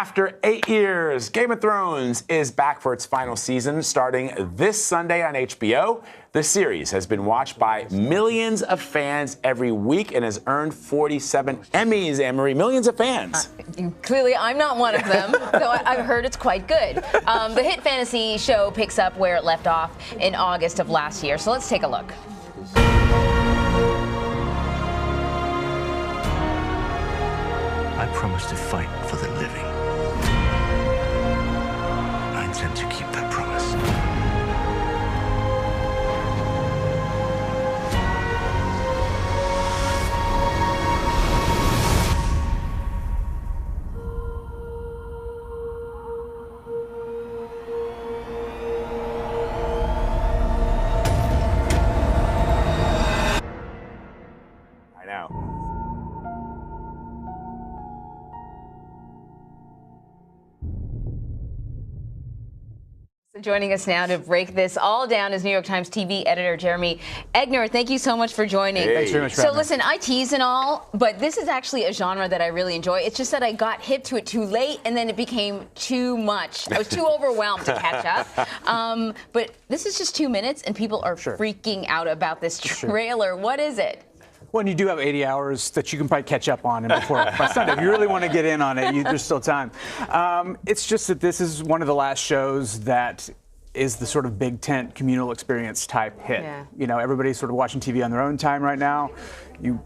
After 8 years, Game of Thrones is back for its final season starting this Sunday on HBO. The series has been watched by millions of fans every week and has earned 47 Emmys, Anne-Marie. Millions of fans. Clearly, I'm not one of them, though I've heard it's quite good. The hit fantasy show picks up where it left off in August of last year. So let's take a look. I promise to fight for the living. I intend to keep that promise. I know. So joining us now to break this all down is New York Times TV editor Jeremy Egner. Thank you so much for joining. Hey. Thanks very much for So having me. listen, I tease and all, but this is actually a genre that I really enjoy. It's just that I got hip to it too late, and then it became too much. I was too overwhelmed to catch up. But this is just 2 minutes, and people are freaking out about this trailer. What is it? Well, and you do have 80 hours that you can probably catch up on and before by Sunday. If you really want to get in on it, there's still time. It's just that this is one of the last shows that is the sort of big tent communal experience type hit. Yeah. You know, everybody's sort of watching TV on their own time right now.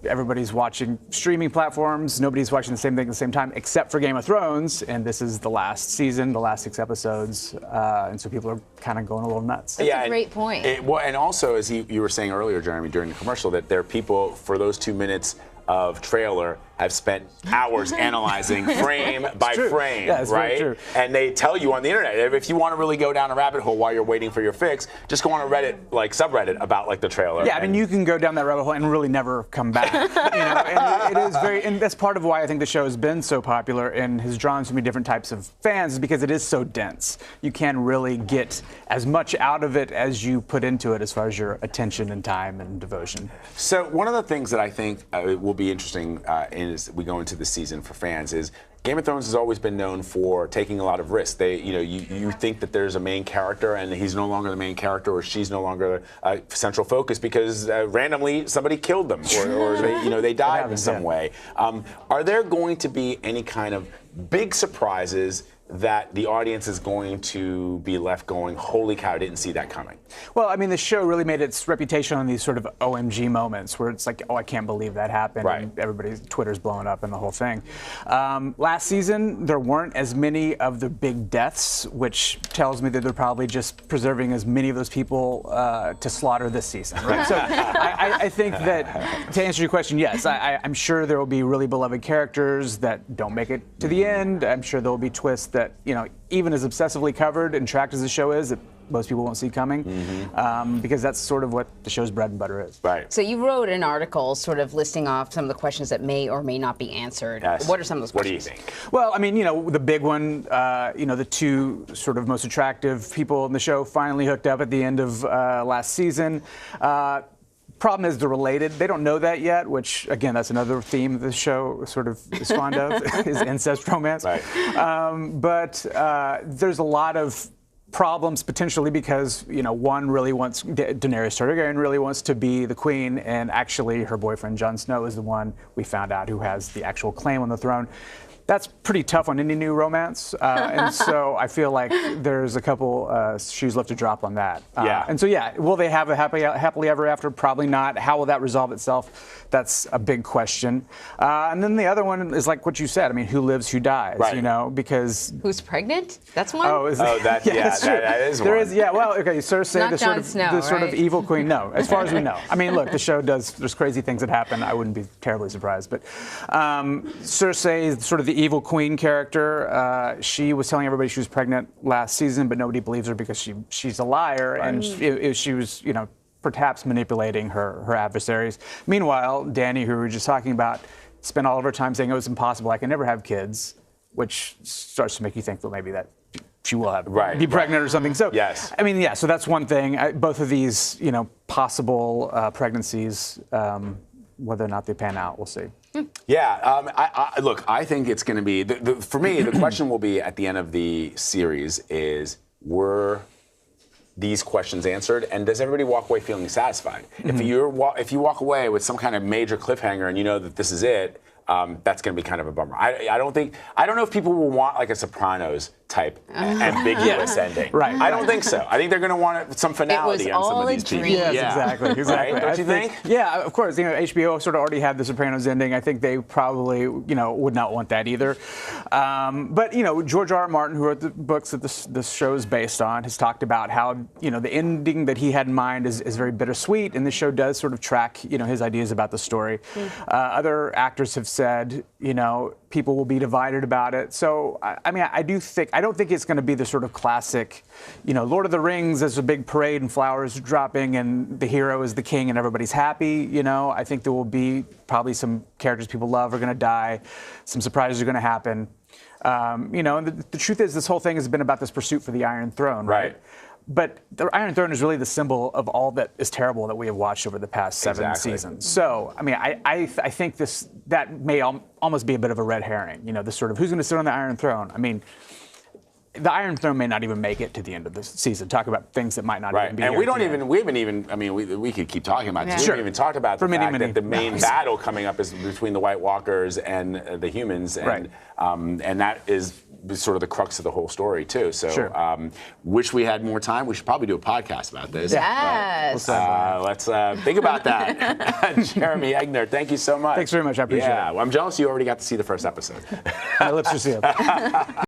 Everybody's watching streaming platforms. Nobody's watching the same thing at the same time, except for Game of Thrones. And this is the last season, the last 6 episodes. And so people are kind of going a little nuts. That's a great point. And also, as you were saying earlier, Jeremy, during the commercial, that there are people for those 2 minutes of trailer have spent hours analyzing frame by frame, Yeah, it's very right? true. And they tell you on the internet, if you want to really go down a rabbit hole while you're waiting for your fix, just go on a Reddit, subreddit about the trailer. Yeah, I mean, you can go down that rabbit hole and really never come back. And it is and that's part of why I think the show has been so popular and has drawn so many different types of fans, is because it is so dense. You can really get as much out of it as you put into it as far as your attention and time and devotion. So one of the things that I think will be interesting as we go into the season for fans is Game of Thrones has always been known for taking a lot of risks. You think that there's a main character and he's no longer the main character or she's no longer a central focus because randomly somebody killed them or they died in some way. Are there going to be any kind of big surprises that the audience is going to be left going, holy cow, I didn't see that coming? Well, I mean, the show really made its reputation on these sort of OMG moments where it's like, oh, I can't believe that happened. Right. And everybody's Twitter's blowing up and the whole thing. Last season, there weren't as many of the big deaths, which tells me that they're probably just preserving as many of those people to slaughter this season. Right? So I think that, to answer your question, yes, I'm sure there will be really beloved characters that don't make it to the end. I'm sure there will be twists that, even as obsessively covered and tracked as the show is, that most people won't see coming, because that's sort of what the show's bread and butter is. Right. So you wrote an article sort of listing off some of the questions that may or may not be answered. Yes. What are some of those What do you questions? think? Well, I mean, the big one, the 2 sort of most attractive people in the show finally hooked up at the end of last season. Problem is they're related. They don't know that yet, which, again, that's another theme the show sort of is fond of, is incest romance. Right. But there's a lot of problems potentially because, one really wants, Daenerys Targaryen really wants to be the queen, and actually her boyfriend Jon Snow is the one we found out who has the actual claim on the throne. That's pretty tough on any new romance, and so I feel like there's a couple shoes left to drop on that. And so, will they have a happily ever after? Probably not. How will that resolve itself? That's a big question. And then the other one is like what you said. I mean, who lives, who dies? Right. Who's Because pregnant? That's one. That is there one. is. Yeah. Well, okay. Cersei, Not the Jon Snow, sort of right? evil queen. No, as far as we know. I mean, look, the show there's crazy things that happen. I wouldn't be terribly surprised. But Cersei is sort of the evil queen character. She was telling everybody she was pregnant last season, but nobody believes her because she's a liar, and she was, perhaps manipulating her adversaries. Meanwhile, Dany, who we were just talking about, spent all of her time saying, "Oh, it's impossible. I can never have kids," which starts to make you think that maybe that she will be pregnant or something. So yes. I mean, so that's one thing. Both of these, possible pregnancies, whether or not they pan out, we'll see. Yeah, look, I think it's going to be, for me, the question will be at the end of the series is, were these questions answered, and does everybody walk away feeling satisfied? If you walk away with some kind of major cliffhanger and you know that this is it, that's going to be kind of a bummer. I don't know if people will want like a Sopranos type ambiguous ending. Right. I don't think so. I think they're going to want some finality on some of these people. Yes, exactly. Right? Don't you think? Yeah, of course. HBO sort of already had the Sopranos ending. I think they probably, would not want that either. But George R. R. Martin, who wrote the books that this show is based on, has talked about how the ending that he had in mind is very bittersweet, and the show does sort of track his ideas about the story. Other actors have said people will be divided about it. So I don't think it's going to be the sort of classic, Lord of the Rings. There's a big parade and flowers dropping, and the hero is the king, and everybody's happy. I think there will be probably some characters people love are going to die, some surprises are going to happen. And the truth is, this whole thing has been about this pursuit for the Iron Throne, right? But the Iron Throne is really the symbol of all that is terrible that we have watched over the past 7 seasons. So, I think that may almost be a bit of a red herring. This sort of who's going to sit on the Iron Throne. The Iron Throne may not even make it to the end of this season. Talk about things that might not even be. And we haven't even. We could keep talking about this. We haven't even talked about the fact that the main battle coming up is between the White Walkers and the humans, and that is sort of the crux of the whole story too. So, wish we had more time. We should probably do a podcast about this. Yes. Let's think about that. Jeremy Egner, thank you so much. Thanks very much. I appreciate it. Well, I'm jealous you already got to see the first episode. My lips are sealed.